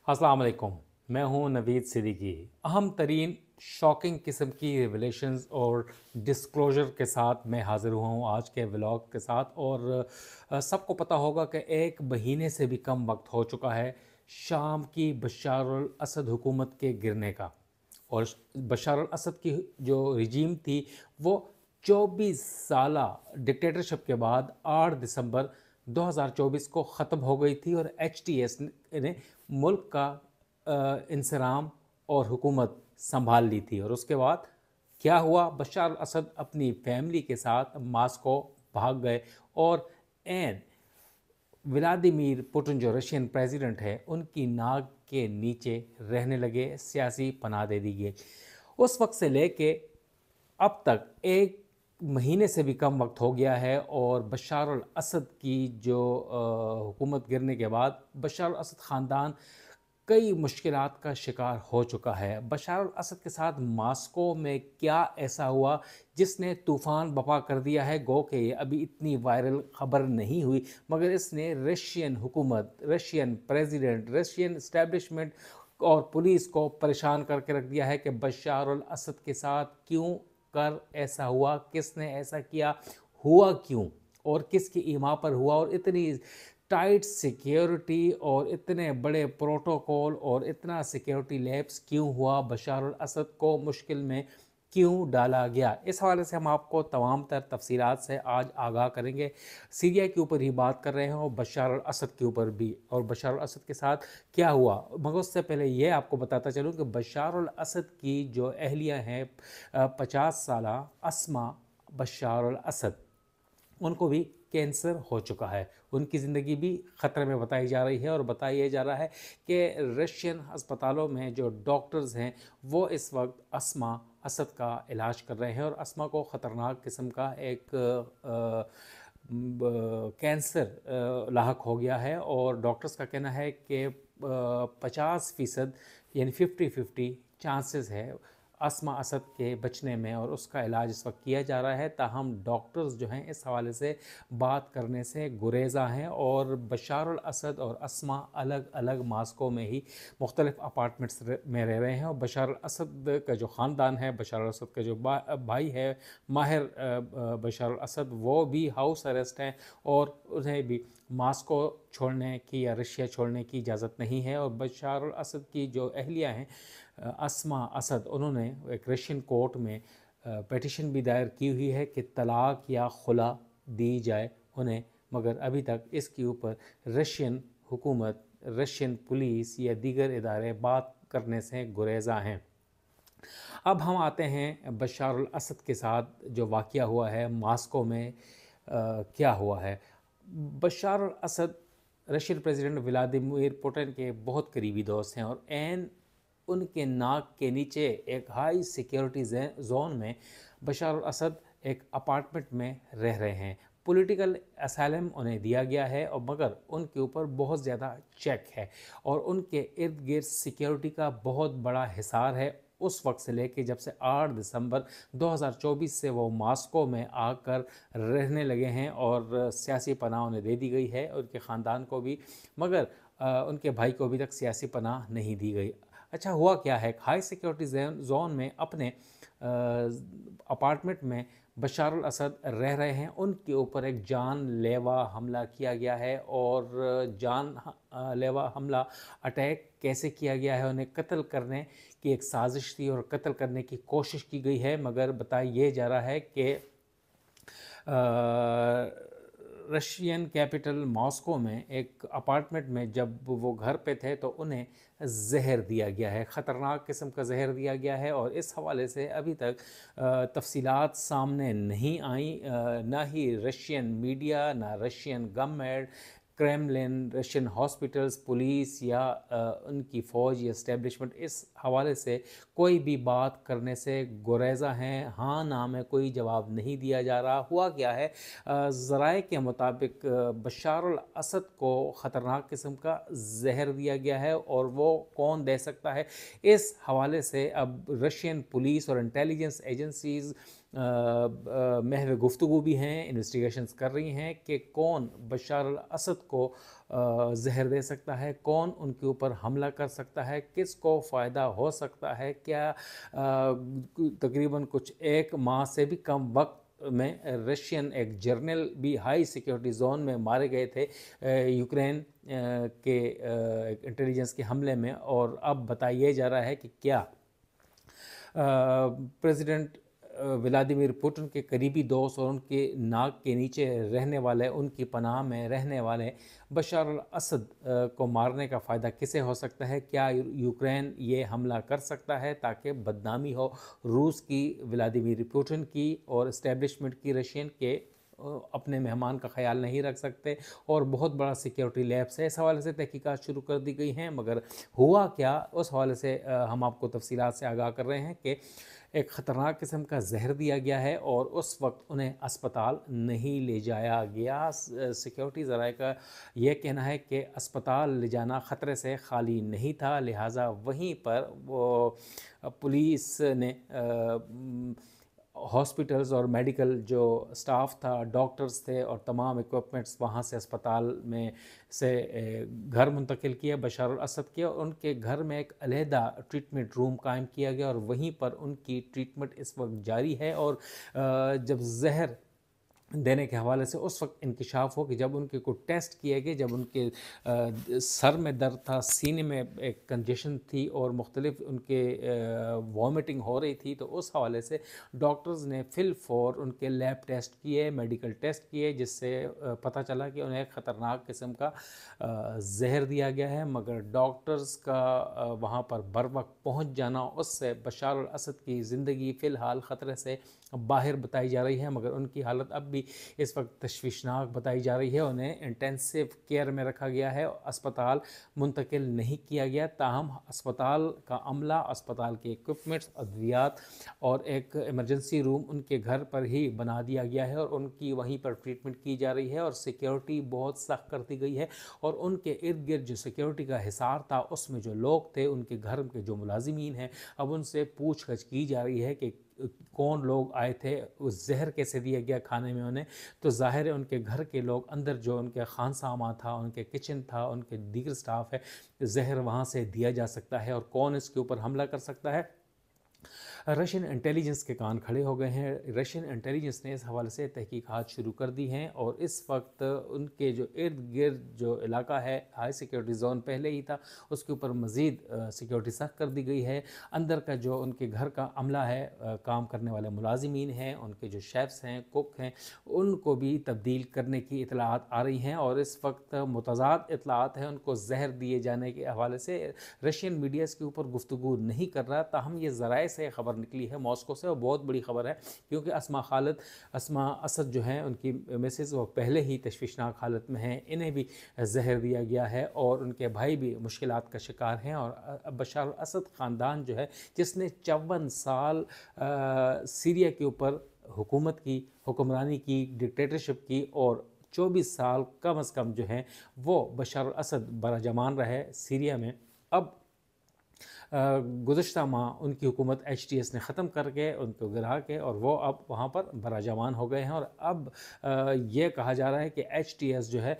अस्सलाम वालेकुम। मैं हूं नवीद सिद्दीकी। अहम तरीन शॉकिंग किस्म की रिवलेशंस और डिस्क्लोजर के साथ मैं हाज़िर हुआ हूं आज के व्लॉग के साथ। और सबको पता होगा कि एक महीने से भी कम वक्त हो चुका है शाम की बशार अल असद हुकूमत के गिरने का। और बशार अल असद की जो रिजीम थी वो 24 साला डिक्टेटरशिप के बाद 8 दिसंबर 2024 को ख़त्म हो गई थी और HTS ने मुल्क का इंसराम और हुकूमत संभाल ली थी। और उसके बाद क्या हुआ, बशार अल असद अपनी फैमिली के साथ मास्को भाग गए और एन व्लादिमीर पुतिन जो रशियन प्रेसिडेंट है उनकी नाक के नीचे रहने लगे, सियासी पनाह दे दी गई। उस वक्त से लेके अब तक एक महीने से भी कम वक्त हो गया है और बशार अल असद की जो हुकूमत गिरने के बाद बशार अल असद ख़ानदान कई मुश्किलात का शिकार हो चुका है। बशार अल असद के साथ मास्को में क्या ऐसा हुआ जिसने तूफ़ान बपा कर दिया है, गो कि अभी इतनी वायरल ख़बर नहीं हुई, मगर इसने रशियन हुकूमत, रशियन प्रेसिडेंट, रशियन इस्टेब्लिशमेंट और पुलिस को परेशान करके रख दिया है कि बशार अल असद के साथ क्यों कर ऐसा हुआ, किसने ऐसा किया, हुआ क्यों और किसकी ईमा पर हुआ, और इतनी टाइट सिक्योरिटी और इतने बड़े प्रोटोकॉल और इतना सिक्योरिटी लैब्स क्यों हुआ, बशार अल असद को मुश्किल में क्यों डाला गया। इस हवाले से हम आपको तमाम तर तफसीलात से आज आगाह करेंगे। सीरिया के ऊपर ही बात कर रहे हैं और बशार अल असद के ऊपर भी, और बशार अल असद के साथ क्या हुआ। मगर उससे पहले ये आपको बताता चलूँ कि बशार अल असद की जो अहलिया हैं 50 साला अस्मा बशार अल असद, उनको भी कैंसर हो चुका है। उनकी ज़िंदगी भी ख़तरे में बताई जा रही है और बताया जा रहा है कि रशियन अस्पतालों में जो डॉक्टर्स हैं वो इस वक्त अस्मा असद का इलाज कर रहे हैं और अस्मा को ख़तरनाक किस्म का एक कैंसर लाहक हो गया है। और डॉक्टर्स का कहना है कि 50% यानी 50-50 चांसेस है अस्मा असद के बचने में, और उसका इलाज इस वक्त किया जा रहा है। ताहम डॉक्टर्स जो हैं इस हवाले से बात करने से गुरेज़ा हैं और बशार अल असद और अस्मा अलग अलग मास्को में ही मुख्तलिफ अपार्टमेंट्स में रह रहे हैं। और बशार अल असद का जो ख़ानदान है, बशार अल असद का जो भाई है माहिर बशार अल असद, वो भी हाउस अरेस्ट हैं और उन्हें भी मास्को छोड़ने की या रशिया छोड़ने की इजाज़त नहीं है। और बशार अल असद की जो अहलिया हैं अस्मा असद, उन्होंने एक रशियन कोर्ट में पेटिशन भी दायर की हुई है कि तलाक या खुला दी जाए उन्हें, मगर अभी तक इसके ऊपर रशियन हुकूमत, रशियन पुलिस या दीगर इदारे बात करने से गुरेज़ा हैं। अब हम आते हैं बशार अल असद के साथ जो वाक़या हुआ है मास्को में। क्या हुआ है, Bashar al Assad Russian president Vladimir Putin के बहुत करीबी दोस्त हैं और एन उनके नाक के नीचे एक हाई सिक्योरिटी जोन में बशार अल असद एक अपार्टमेंट में रह रहे हैं। पॉलिटिकल असाइलम उन्हें दिया गया है और मगर उनके ऊपर बहुत ज़्यादा चेक है और उनके इर्द गिर्द सिक्योरिटी का बहुत बड़ा हिसार है। उस वक्त से लेके जब से 8 दिसंबर 2024 से वो मास्को में आकर रहने लगे हैं और सियासी पनाह उन्हें दे दी गई है, उनके ख़ानदान को भी, मगर उनके भाई को अभी तक सियासी पनाह नहीं दी गई। अच्छा, हुआ क्या है, हाई सिक्योरिटी जोन में अपने अपार्टमेंट में बशार अल असद रह रहे हैं, उनके ऊपर एक जानलेवा हमला किया गया है। और जानलेवा हमला अटैक कैसे किया गया है, उन्हें कत्ल करने की एक साजिश थी और कत्ल करने की कोशिश की गई है, मगर बताया ये जा रहा है कि रशियन कैपिटल मॉस्को में एक अपार्टमेंट में जब वो घर पे थे तो उन्हें जहर दिया गया है, ख़तरनाक किस्म का जहर दिया गया है। और इस हवाले से अभी तक तफसीलात सामने नहीं आई, ना ही रशियन मीडिया, ना Russian government, Kremlin, Russian hospitals, police या उनकी फ़ौज या इस्टेब्लिशमेंट इस हवाले से कोई भी बात करने से गुरेज़ा हैं। हाँ ना में कोई जवाब नहीं दिया जा रहा। हुआ क्या है, ज़राए के मुताबिक बशार अल असद को ख़तरनाक किस्म का जहर दिया गया है और वो कौन दे सकता है, इस हवाले से अब रशियन पुलिस और इंटेलिजेंस एजेंसीज़ महव गुफ्तगू भी हैं, इन्वेस्टिगेशंस कर रही हैं कि कौन बशार अल असद को जहर दे सकता है, कौन उनके ऊपर हमला कर सकता है, किसको फ़ायदा हो सकता है। क्या तकरीबन कुछ 1 माह से भी कम वक्त में रशियन एक जर्नल भी हाई सिक्योरिटी जोन में मारे गए थे यूक्रेन के इंटेलिजेंस के हमले में। और अब बताया जा रहा है कि क्या प्रेसिडेंट व्लादिमीर पुतिन के करीबी दोस्त और उनके नाक के नीचे रहने वाले, उनकी पनाह में रहने वाले बशार अल असद को मारने का फ़ायदा किसे हो सकता है। क्या यूक्रेन ये हमला कर सकता है ताकि बदनामी हो रूस की, व्लादिमीर पुतिन की और इस्टेब्लिशमेंट की। रशियन के अपने मेहमान का ख्याल नहीं रख सकते और बहुत बड़ा सिक्योरिटी लैब्स है। इस हवाले से तहकीकात शुरू कर दी गई हैं, मगर हुआ क्या उस हवाले से हम आपको तफसीलात से आगाह कर रहे हैं कि एक ख़तरनाक किस्म का जहर दिया गया है और उस वक्त उन्हें अस्पताल नहीं ले जाया गया। सिक्योरिटी ज़राए का यह कहना है कि अस्पताल ले जाना ख़तरे से खाली नहीं था, लिहाजा वहीं पर वो पुलिस ने हॉस्पिटल्स और मेडिकल जो स्टाफ था, डॉक्टर्स थे और तमाम इक्विपमेंट्स वहाँ से अस्पताल में से घर मुंतकिल किया बशार अल असद के। और उनके घर में एक अलहदा ट्रीटमेंट रूम कायम किया गया और वहीं पर उनकी ट्रीटमेंट इस वक्त जारी है। और जब जहर देने के हवाले से उस वक्त इंकशाफ हो कि जब उनके को टेस्ट किए गए, जब उनके सर में दर्द था, सीने में एक कंजेशन थी और मुख्तलिफ उनके वॉमिटिंग हो रही थी, तो उस हवाले से डॉक्टर्स ने फिल फॉर उनके लैब टेस्ट किए, मेडिकल टेस्ट किए, जिससे पता चला कि उन्हें ख़तरनाक किस्म का जहर दिया गया है। मगर डॉक्टर्स का वहाँ पर बर वक्त पहुँच जाना, उससे बशार अल असद की ज़िंदगी फ़िलहाल ख़तरे से बाहर बताई जा रही है, मगर उनकी हालत अब भी इस वक्त तशवीशनाक बताई जा रही है। उन्हें इंटेंसिव केयर में रखा गया है, अस्पताल मुंतकिल नहीं किया गया। ताहम अस्पताल का अमला, अस्पताल के इक्विपमेंट्स, अद्वियात और एक इमरजेंसी रूम उनके घर पर ही बना दिया गया है और उनकी वहीं पर ट्रीटमेंट की जा रही है और सिक्योरिटी बहुत सख्त कर दी गई है। और उनके इर्द गिर्द जो सिक्योरिटी का हिसार था, उसमें जो लोग थे, उनके घर के जो मुलाजिमीन हैं, अब उनसे पूछगछ की जा रही है कि कौन लोग आए थे, उस जहर कैसे दिया गया खाने में उन्हें। तो ज़ाहिर है उनके घर के लोग, अंदर जो उनके खानसामा था, उनके किचन था, उनके दीगर स्टाफ है, जहर वहाँ से दिया जा सकता है। और कौन इसके ऊपर हमला कर सकता है, रशियन इंटेलिजेंस के कान खड़े हो गए हैं। रशियन इंटेलिजेंस ने इस हवाले से तहकीकात शुरू कर दी हैं और इस वक्त उनके जो इर्द गिर्द जो इलाका है, हाई सिक्योरिटी जोन पहले ही था, उसके ऊपर मज़ीद सिक्योरिटी सख्त कर दी गई है। अंदर का जो उनके घर का अमला है, काम करने वाले मुलाजिमीन हैं, उनके जो शेफ्स हैं, कुक हैं, उनको भी तब्दील करने की इतलात आ रही हैं। और इस वक्त मुतज़ाद इतलात हैं उनको जहर दिए जाने के हवाले से। रशियन मीडिया इसके ऊपर गुफ्तगू नहीं कर रहा, ताहम ये ज़राए से खबर निकली है मॉस्को से, और बहुत बड़ी खबर है, क्योंकि अस्मा असद जो हैं, उनकी मिसेस, वो पहले ही तशवीशनाक हालत में हैं, इन्हें भी जहर दिया गया है और उनके भाई भी मुश्किलात का शिकार हैं। और बशार अल असद ख़ानदान जो है, जिसने 54 साल सीरिया के ऊपर हुकूमत की, हुक्मरानी की, डिक्टेटरशिप की, और 24 साल कम अज़ कम जो हैं वो बशार अल असद बराजमान रहे सीरिया में। अब गुज़श्ता माह उनकी हुकूमत HTS ने ख़त्म करके उनको गिरा के, और वो अब वहाँ पर बराजमान हो गए हैं। और अब ये कहा जा रहा है कि HTS जो है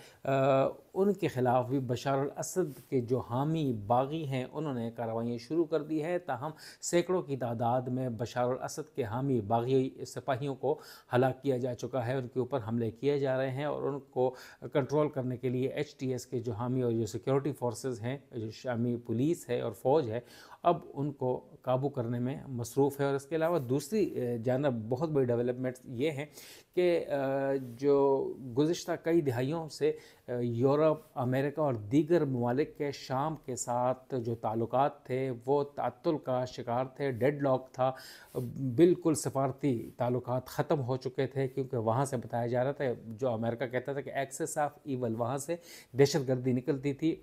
उनके ख़िलाफ़ भी बशार अल असद के जो हामी बागी हैं, उन्होंने कार्रवाइयाँ शुरू कर दी है। ताहम सैकड़ों की तादाद में बशार अल असद के हामी बागी सिपाहियों को हलाक किया जा चुका है, उनके ऊपर हमले किए जा रहे हैं। और उनको कंट्रोल करने के लिए HTS के जो हामी और जो सिक्योरिटी फोर्सेस हैं, जो शामी पुलिस है और फ़ौज है, अब उनको काबू करने में मसरूफ़ है। और इसके अलावा दूसरी जानब बहुत बड़ी डेवलपमेंट्स ये हैं कि जो गुज़िश्ता कई दिहाइयों से यूरोप, अमेरिका और दीगर ममालिक के शाम के साथ जो ताल्लुकात थे वो तात्तुल का शिकार थे, डेडलॉक था, बिल्कुल सफारती ताल्लुकात ख़त्म हो चुके थे। क्योंकि वहाँ से बताया जा रहा था, जो अमेरिका कहता था कि एक्सेस ऑफ ईवल, वहाँ से दहशत गर्दी निकलती थी,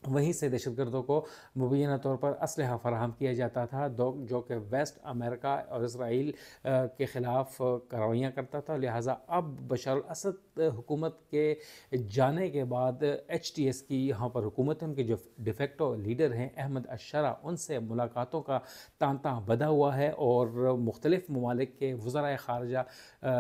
वहीं से दहशतगर्दों को मुबैना तौर पर असलहा फ़राहम किया जाता था, जो कि वेस्ट अमेरिका और इसराइल के ख़िलाफ़ कार्रवाइयाँ करता था। लिहाजा अब बशर अल असद हुकूमत के जाने के बाद HTS की यहाँ पर हुकूमत है, उनके जो डिफेक्टो लीडर हैं अहमद अशरा, उनसे मुलाकातों का तांता बधा हुआ है और मुख्तलिफ़ ममालिक के वज़राए ख़ारजा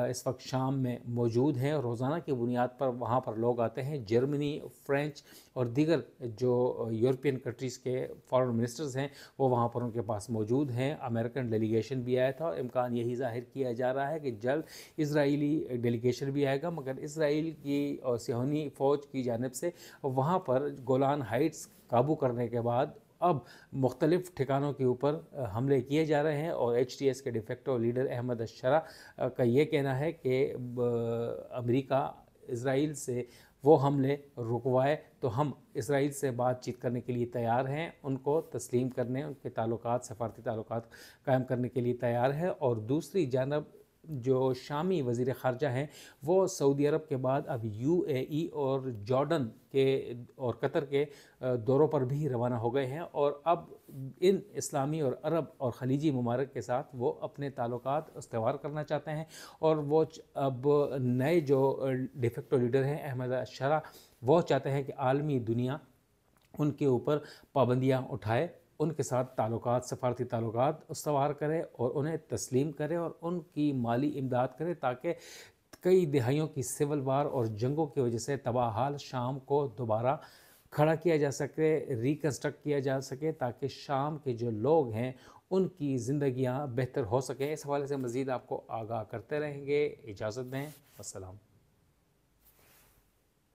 इस वक्त शाम में मौजूद हैं। रोज़ाना की बुनियाद पर वहाँ पर लोग आते हैं। जर्मनी, फ्रेंच और दीगर जो यूरोपियन कंट्रीज़ के फॉरेन मिनिस्टर्स हैं वो वहाँ पर उनके पास मौजूद हैं। अमेरिकन डेलीगेशन भी आया था और इम्कान यही ज़ाहिर किया जा रहा है कि जल्द इजरायली डेलीगेशन भी आएगा, मगर इसराइल की और सिहोनी फ़ौज की जानिब से वहाँ पर गोलान हाइट्स काबू करने के बाद अब मुख्तलिफ़ ठिकानों के ऊपर हमले किए जा रहे हैं। और HTS के डिफेक्टो लीडर अहमद अशरा का ये कहना है कि अमेरिका इसराइल से वो हमले रुकवाए तो हम इसराइल से बातचीत करने के लिए तैयार हैं, उनको तस्लीम करने, उनके ताल्लुकात, सफारती ताल्लुकात कायम करने के लिए तैयार है। और दूसरी जानब जो शामी वज़ीर ख़ारजा हैं वो सऊदी अरब के बाद अब UAE और जॉर्डन के और कतर के दौरों पर भी रवाना हो गए हैं और अब इन इस्लामी और अरब और ख़लीजी ममालिक के साथ वो अपने ताल्लुकात इस्तवार करना चाहते हैं। और वो अब नए जो डिफेक्टो लीडर हैं अहमद अशरा, वो चाहते हैं कि आलमी दुनिया उनके ऊपर पाबंदियाँ उठाए, उनके साथ ताल्लुकात, सफारती ताल्लुकात इस्तवार करे और उन्हें तस्लीम करे और उनकी माली इमदाद करे, ताकि कई दिहाइयों की सिविल वार और जंगों की वजह से तबाहाल शाम को दोबारा खड़ा किया जा सके, रिकन्स्ट्रक्ट किया जा सके, ताकि शाम के जो लोग हैं उनकी ज़िंदगियाँ बेहतर हो सकें। इस हवाले से मज़ीद आपको आगाह करते रहेंगे। इजाज़त दें। अस्सलाम।